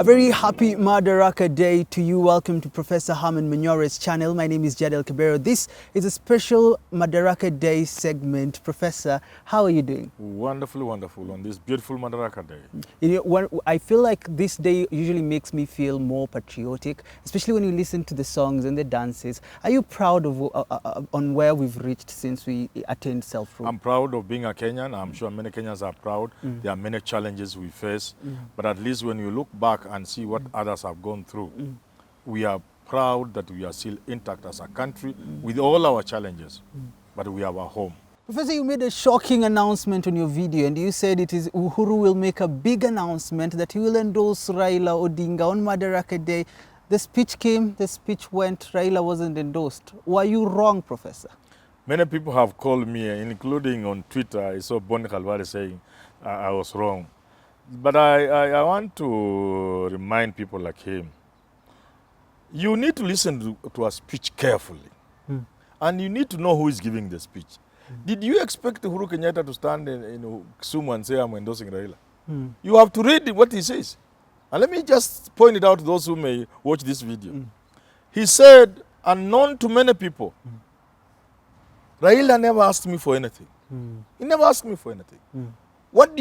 A very happy Madaraka Day to you. Welcome to Professor Harman Manyora's channel. My name is Jadel Cabero. This is a special Madaraka Day segment. Professor, how are you doing? Wonderful, wonderful on this beautiful Madaraka Day. You know, I feel like this day usually makes me feel more patriotic, especially when you listen to the songs and the dances. Are you proud of on where we've reached since we attained self-rule? I'm proud of being a Kenyan. I'm sure many Kenyans are proud. There are many challenges we face, but at least when you look back and see what others have gone through, we are proud that we are still intact as a country with all our challenges, but we have a home. Professor, you made a shocking announcement on your video, and you said it is Uhuru will make a big announcement that he will endorse Raila Odinga on Madaraka Day. The speech came, the speech went, Raila wasn't endorsed. Were you wrong, Professor? Many people have called me, including on Twitter. I saw Bon Calvari saying I was wrong. But I want to remind people like him, you need to listen to a speech carefully. And you need to know who is giving the speech. Did you expect Uhuru Kenyatta to stand in Kisumu and say, I'm endorsing Raila? You have to read what he says. And let me just point it out to those who may watch this video. He said, unknown to many people, Raila never asked me for anything. He never asked me for anything. What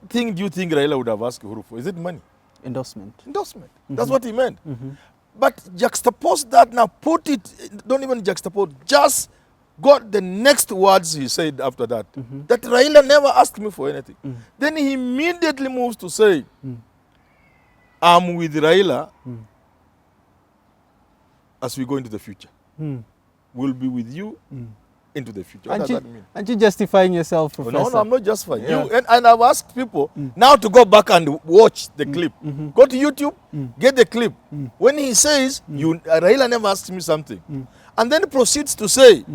thing do you think Raila would have asked Uhuru for? Is it money? Endorsement. Endorsement. That's what he meant. But juxtapose that now, put it, don't even juxtapose, just got the next words he said after that. That Raila never asked me for anything. Then he immediately moves to say, I'm with Raila as we go into the future. We'll be with you into the future. What does that mean? Aren't you justifying yourself, Professor? No, I'm not justifying. Yeah. And I've asked people now to go back and watch the clip. Go to YouTube, get the clip. When he says, Raila never asked me something, and then proceeds to say,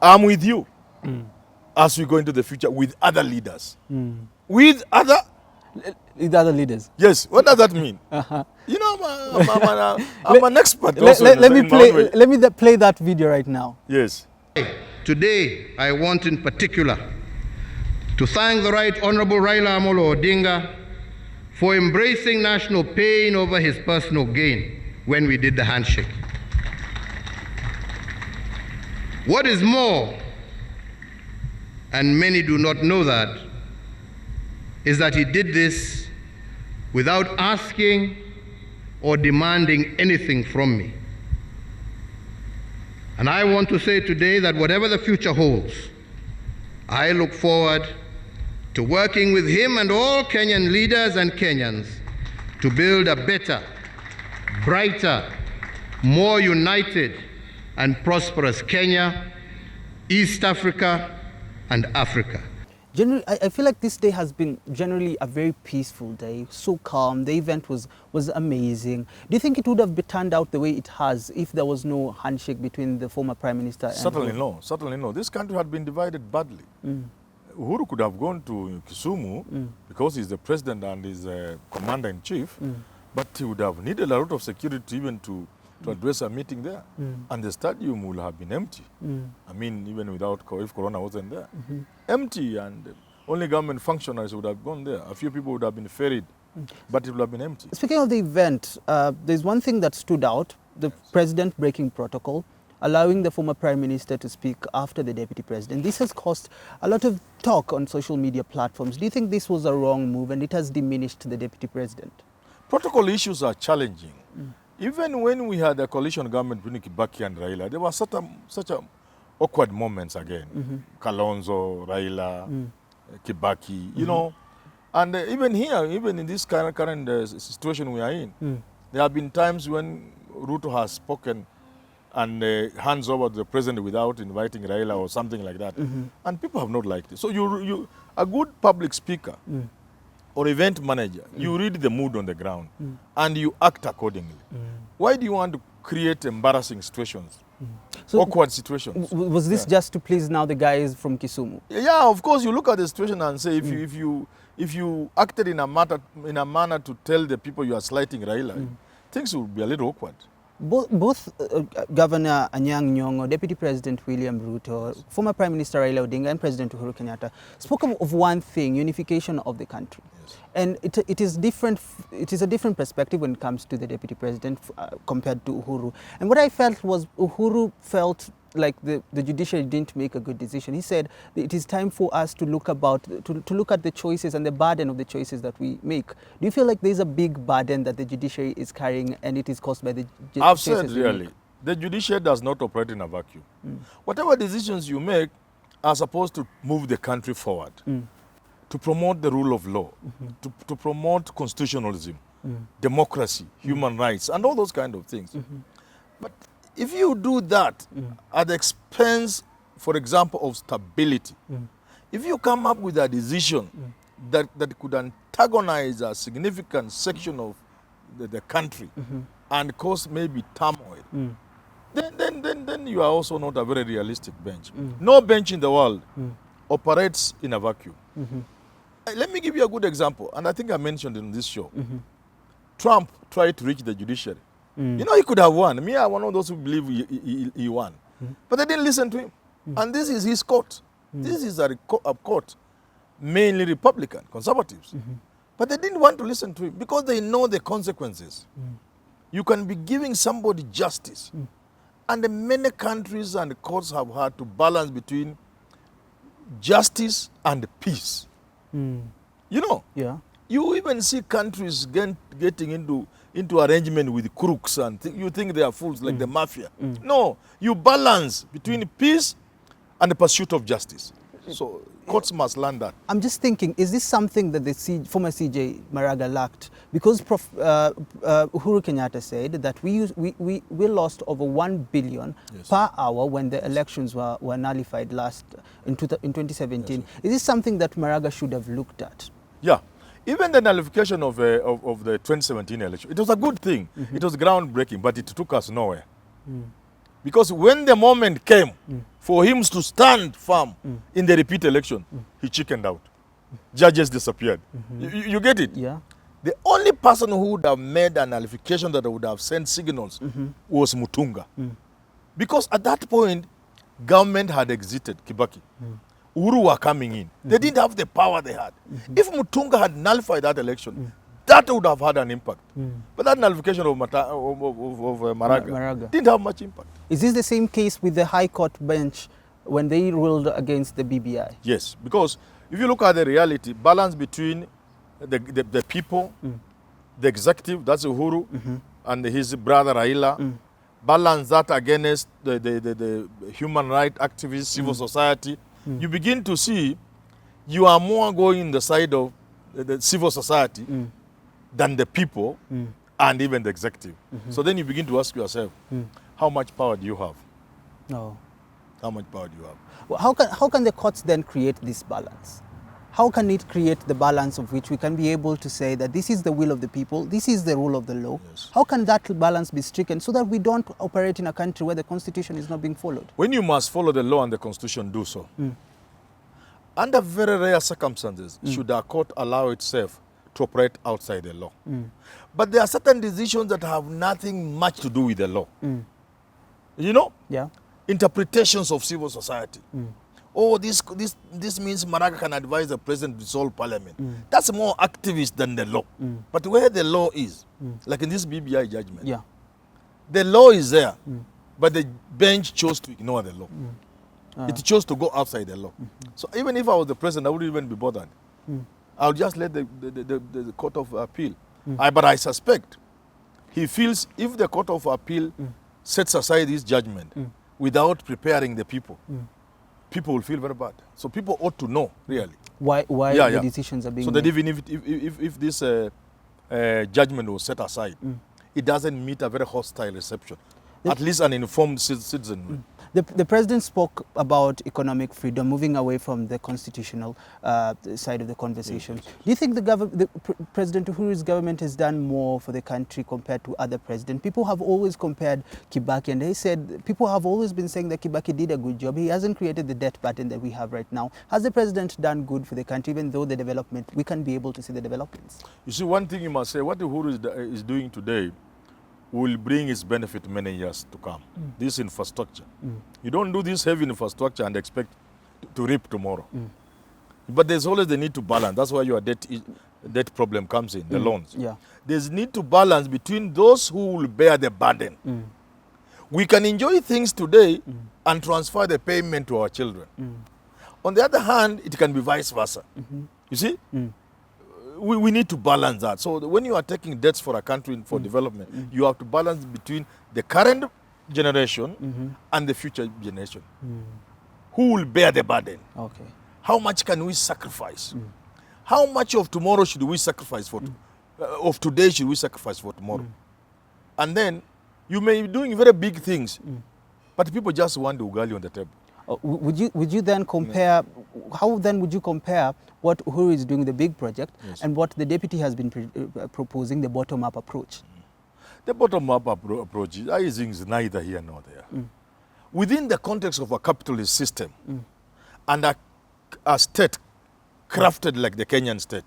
I'm with you as we go into the future with other leaders. With other leaders. Yes. What does that mean? You know, I'm an expert. Let me play that video right now. Yes. Today, I want in particular to thank the Right Honorable Raila Amolo Odinga for embracing national pain over his personal gain when we did the handshake. What is more, and many do not know that, is that he did this without asking or demanding anything from me. And I want to say today that whatever the future holds, I look forward to working with him and all Kenyan leaders and Kenyans to build a better, brighter, more united and prosperous Kenya, East Africa, and Africa. Generally, I feel like this day has been generally a very peaceful day, so calm. The event was amazing. Do you think it would have turned out the way it has if there was no handshake between the former Prime Minister and Certainly no, certainly no. This country had been divided badly. Uhuru could have gone to Kisumu because he's the president and he's a commander-in-chief, but he would have needed a lot of security even to address a meeting there. And the stadium will have been empty. I mean, even without, if Corona wasn't there. Empty, and only government functionaries would have gone there. A few people would have been ferried, but it would have been empty. Speaking of the event, there's one thing that stood out, the president breaking protocol, allowing the former Prime Minister to speak after the Deputy President. This has caused a lot of talk on social media platforms. Do you think this was a wrong move and it has diminished the Deputy President? Protocol issues are challenging. Even when we had a coalition government between Kibaki and Raila, there were such awkward moments again. Kalonzo, Raila, Kibaki, you know. And even here, even in this current situation we are in, there have been times when Ruto has spoken and hands over to the president without inviting Raila or something like that. And people have not liked it. So you a good public speaker or event manager, you read the mood on the ground and you act accordingly. Why do you want to create embarrassing situations, awkward situations? Was this just to please now the guys from Kisumu? Yeah, of course. You look at the situation and say, if you acted in a manner to tell the people you are slighting Raila, things would be a little awkward. Both Governor Anyang' Nyong'o, Deputy President William Ruto, former Prime Minister Raila Odinga, and President Uhuru Kenyatta spoke of one thing: unification of the country. Yes. And it is different. It is a different perspective when it comes to the Deputy President compared to Uhuru. And what I felt was Uhuru felt like the judiciary didn't make a good decision. He said it is time for us to look at the choices and the burden of the choices that we make. Do you feel like there's a big burden that the judiciary is carrying and it is caused by the I've choices said we really, make? the judiciary does not operate in a vacuum. Whatever decisions you make are supposed to move the country forward, to promote the rule of law, to promote constitutionalism, democracy, human rights, and all those kind of things. But if you do that at the expense, for example, of stability, if you come up with a decision that could antagonize a significant section of the country and cause maybe turmoil, then you are also not a very realistic bench. No bench in the world operates in a vacuum. Let me give you a good example, and I think I mentioned in this show. Trump tried to reach the judiciary. You know, he could have won. Me, I'm one of those who believe he won. But they didn't listen to him. And this is his court. This is a court, mainly Republican, conservatives. But they didn't want to listen to him because they know the consequences. You can be giving somebody justice. And many countries and courts have had to balance between justice and peace. You know, Yeah. you even see countries getting into arrangement with crooks and you think they are fools like the mafia. No, you balance between peace and the pursuit of justice. So courts must learn that. I'm just thinking, is this something that the former CJ Madaraka lacked? Because Uhuru Kenyatta said that we lost over 1 billion per hour when the elections were nullified in 2017. Yes. Is this something that Madaraka should have looked at? Yeah. Even the nullification of the 2017 election, it was a good thing. It was groundbreaking, but it took us nowhere. Because when the moment came for him to stand firm in the repeat election, he chickened out. Judges disappeared. You get it? Yeah. The only person who would have made a nullification that would have sent signals was Mutunga. Because at that point, government had exited Kibaki. Uhuru were coming in. They didn't have the power they had. If Mutunga had nullified that election, that would have had an impact. But that nullification of Madaraka didn't have much impact. Is this the same case with the High Court bench when they ruled against the BBI? Yes, because if you look at the reality, balance between the people, the executive, that's Uhuru, and his brother Raila, balance that against the human rights activists, civil society, you begin to see you are more going in the side of the civil society than the people and even the executive. So then you begin to ask yourself, how much power do you have? No. How much power do you have? Well, how can the courts then create this balance? How can it create the balance of which we can be able to say that this is the will of the people, this is the rule of the law? Yes. How can that balance be stricken so that we don't operate in a country where the constitution is not being followed? When you must follow the law and the constitution, do so. Under very rare circumstances, should a court allow itself to operate outside the law. But there are certain decisions that have nothing much to do with the law. You know? Yeah. Interpretations of civil society. Oh, this means Madaraka can advise the president to dissolve parliament. That's more activist than the law. But where the law is, like in this BBI judgment, Yeah. the law is there, but the bench chose to ignore the law. It chose to go outside the law. So even if I was the president, I wouldn't even be bothered. I would just let the Court of Appeal. But I suspect he feels if the Court of Appeal sets aside his judgment without preparing the people, people will feel very bad. So people ought to know, really. Why the decisions are being so made. that even if this judgment was set aside, it doesn't meet a very hostile reception. At least an informed citizen. The president spoke about economic freedom, moving away from the constitutional side of the conversation. Yes. Do you think President Uhuru's government has done more for the country compared to other presidents? People have always compared Kibaki, and they said people have always been saying that Kibaki did a good job. He hasn't created the debt burden that we have right now. Has the president done good for the country, even though the development, we can be able to see the developments? You see, one thing you must say, what Uhuru is doing today will bring its benefit many years to come. This infrastructure. You don't do this heavy infrastructure and expect to reap tomorrow. But there's always the need to balance. That's why your debt problem comes in, the loans. Yeah. There's need to balance between those who will bear the burden. We can enjoy things today and transfer the payment to our children. On the other hand, it can be vice versa. You see? We need to balance that. So when you are taking debts for a country for development, you have to balance between the current generation and the future generation. Who will bear the burden? Okay. How much can we sacrifice? How much of tomorrow should we sacrifice for? Of today should we sacrifice for tomorrow? And then you may be doing very big things, but people just want the ugali on the table. Would you then compare? How then would you compare what Uhuru is doing, the big project, and what the deputy has been proposing, the bottom-up approach? The bottom-up approach is neither here nor there. Within the context of a capitalist system and a state crafted like the Kenyan state,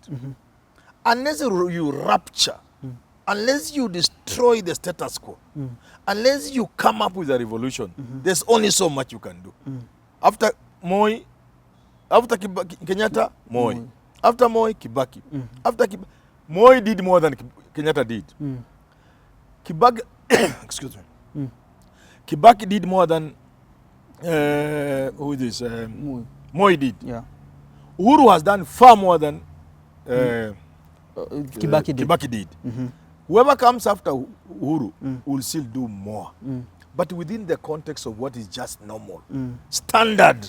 unless you rupture, unless you destroy the status quo, unless you come up with a revolution, there's only so much you can do. After Moi, after Kenyatta, Moi. After Moi, Kibaki. After Moi did more than Kenyatta did. Kibaki, excuse me. Kibaki did more than who is this? Moi did. Yeah. Uhuru has done far more than Kibaki did. Whoever comes after Uhuru will still do more. But within the context of what is just normal, standard,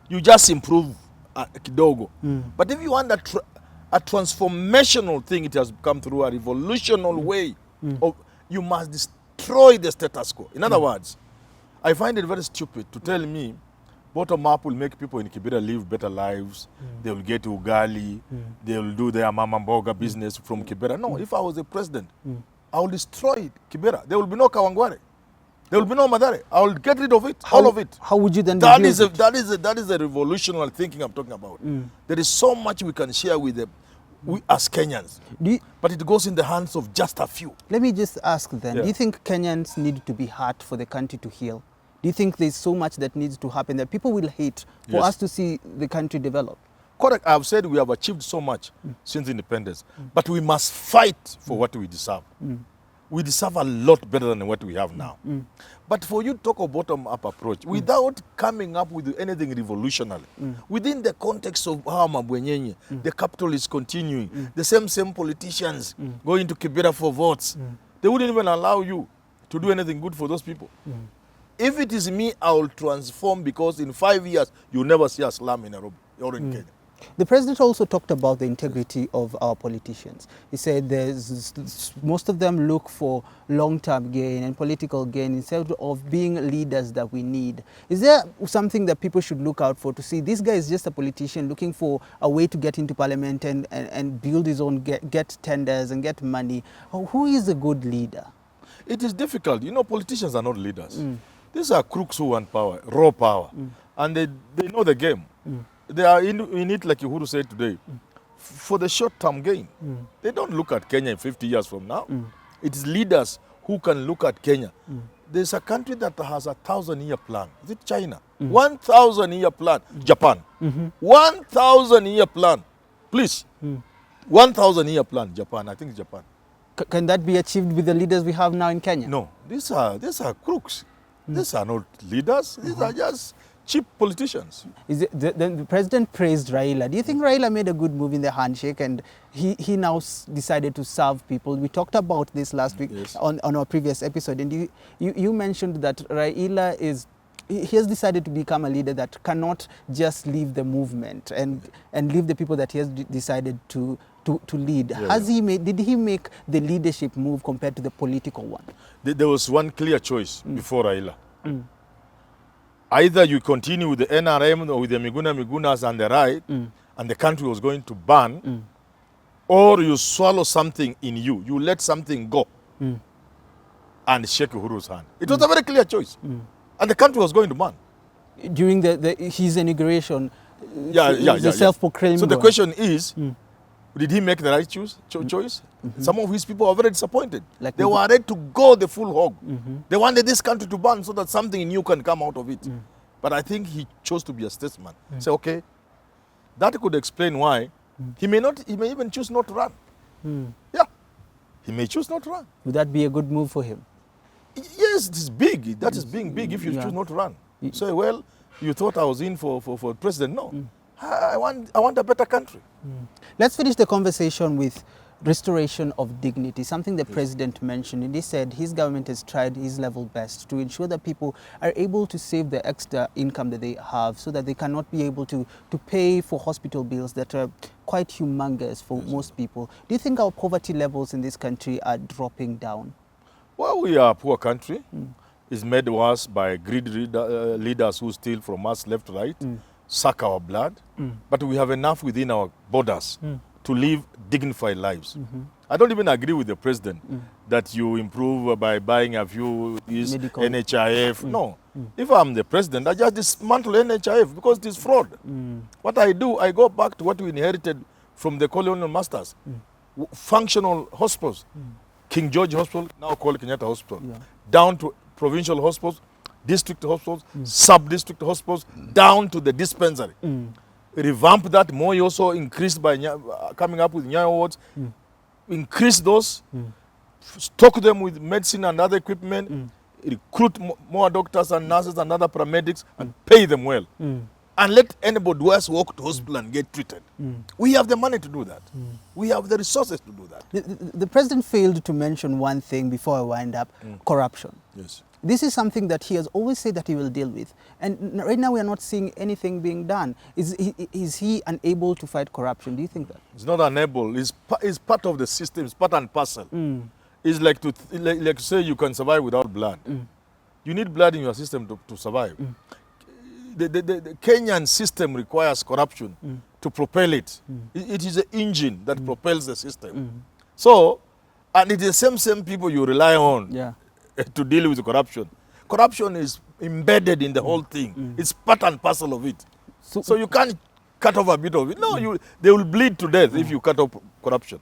you just improve kidogo. But if you want a transformational thing, it has come through a revolutionary way. You must destroy the status quo. In other words, I find it very stupid to tell me bottom up will make people in Kibera live better lives. They will get ugali. They will do their mama mboga business from Kibera. No, if I was the president, I will destroy Kibera. There will be no Kawangware. There will be no Madare. I will get rid of it, all of it. How would you then that is a revolutionary thinking I'm talking about. There is so much we can share with them, we as Kenyans. But it goes in the hands of just a few. Let me just ask then, do you think Kenyans need to be hurt for the country to heal? Do you think there's so much that needs to happen that people will hate for us to see the country develop? Correct. I've said we have achieved so much since independence, but we must fight for what we deserve. We deserve a lot better than what we have now. But for you to talk a bottom-up approach, without coming up with anything revolutionary, within the context of how Mabwenyenye, the capital is continuing, the same politicians going to Kibera for votes, they wouldn't even allow you to do anything good for those people. If it is me, I will transform, because in 5 years, you'll never see a slum in Nairobi or in Kenya. The president also talked about the integrity of our politicians. He said most of them look for long-term gain and political gain instead of being leaders that we need. Is there something that people should look out for to see this guy is just a politician looking for a way to get into parliament and build his own, get tenders and get money? Who is a good leader? It is difficult. You know, politicians are not leaders. These are crooks who want power, raw power. And they know the game. They are in it, like Uhuru said today, for the short-term gain. They don't look at Kenya in 50 years from now. It is leaders who can look at Kenya. There's a country that has a 1,000-year plan. Is it China? 1,000-year plan. Japan. 1,000-year plan. Please. 1,000-year plan. Japan. I think it's Japan. Can that be achieved with the leaders we have now in Kenya? No. These are crooks. These are not leaders. These are just cheap politicians. Then the president praised Raila. Do you think Raila made a good move in the handshake and he now decided to serve people? We talked about this last week on our previous episode, and you mentioned that Raila he has decided to become a leader that cannot just leave the movement and leave the people that he has decided to lead. Did he make the leadership move compared to the political one? There was one clear choice before Raila. Either you continue with the NRM or with the Migunas and the right, and the country was going to burn, or you swallow something in you. You let something go and shake Uhuru's hand. It was a very clear choice. And the country was going to burn. During his inauguration, the self-proclaimed So the question is, Did he make the right choice? Some of his people are very disappointed. Like they were ready to go the full hog. They wanted this country to burn so that something new can come out of it. But I think he chose to be a statesman. Say, okay, that could explain why he may even choose not to run. Yeah, he may choose not to run. Would that be a good move for him? Yes, it is big. That is being big if you choose not to run. Say, well, you thought I was in for president. No, I want a better country. Let's finish the conversation with restoration of dignity, something the president mentioned. And he said his government has tried his level best to ensure that people are able to save the extra income that they have so that they cannot be able to pay for hospital bills that are quite humongous for most people. Do you think our poverty levels in this country are dropping down? Well, we are a poor country. It's made worse by greedy leaders who steal from us left, right, suck our blood. But we have enough within our borders to live dignified lives. I don't even agree with the president that you improve by buying a few NHIF. No. If I'm the president, I just dismantle NHIF because it is fraud. What I do, I go back to what we inherited from the colonial masters. Functional hospitals. King George Hospital, now called Kenyatta Hospital. Down to provincial hospitals, district hospitals, sub-district hospitals, down to the dispensary. Revamp that. More also increased by coming up with Nyayo wards. Increase those, stock them with medicine and other equipment, recruit more doctors and nurses and other paramedics, and pay them well. And let anybody who has walked to hospital and get treated. We have the money to do that. We have the resources to do that. The president failed to mention one thing before I wind up, corruption. Yes. This is something that he has always said that he will deal with. And right now we are not seeing anything being done. Is he unable to fight corruption? Do you think that? It's not unable. It's part of the system. It's part and parcel. It's like to say you can survive without blood. You need blood in your system to survive. The Kenyan system requires corruption to propel it. It is the engine that propels the system. So, and it is the same people you rely on to deal with corruption. Corruption is embedded in the whole thing. It's part and parcel of it. So you can't cut off a bit of it. No, they will bleed to death if you cut off corruption.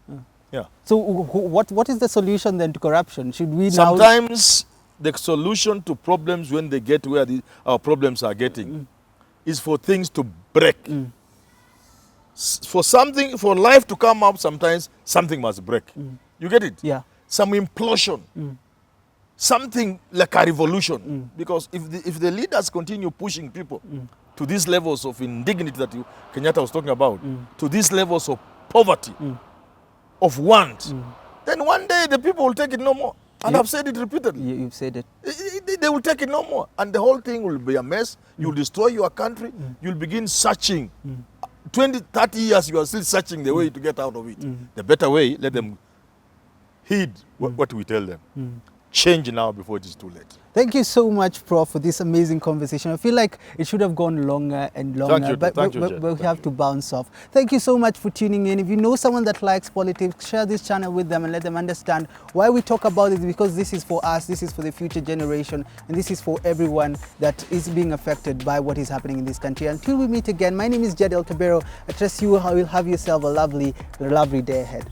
Yeah. So what is the solution then to corruption? Should we Sometimes the solution to problems when they get where our problems are getting is for things to break. For life to come up, sometimes something must break. You get it? Yeah. Some implosion. Something like a revolution. Because if the leaders continue pushing people to these levels of indignity that Kenyatta was talking about, to these levels of poverty, of want, then one day the people will take it no more. And I've said it repeatedly. You've said it. They will take it no more. And the whole thing will be a mess. You'll destroy your country. You'll begin searching. 20, 30 years, you are still searching the way to get out of it. The better way, let them heed what we tell them. Change now before it is too late. Thank you so much, Prof, for this amazing conversation. I feel like it should have gone longer and longer, but we have to bounce off. Thank you so much for tuning in. If you know someone that likes politics, share this channel with them and let them understand why we talk about it, because this is for us, this is for the future generation, and this is for everyone that is being affected by what is happening in this country. Until we meet again, my name is Jadel Tabero. I trust you will have yourself a lovely day ahead.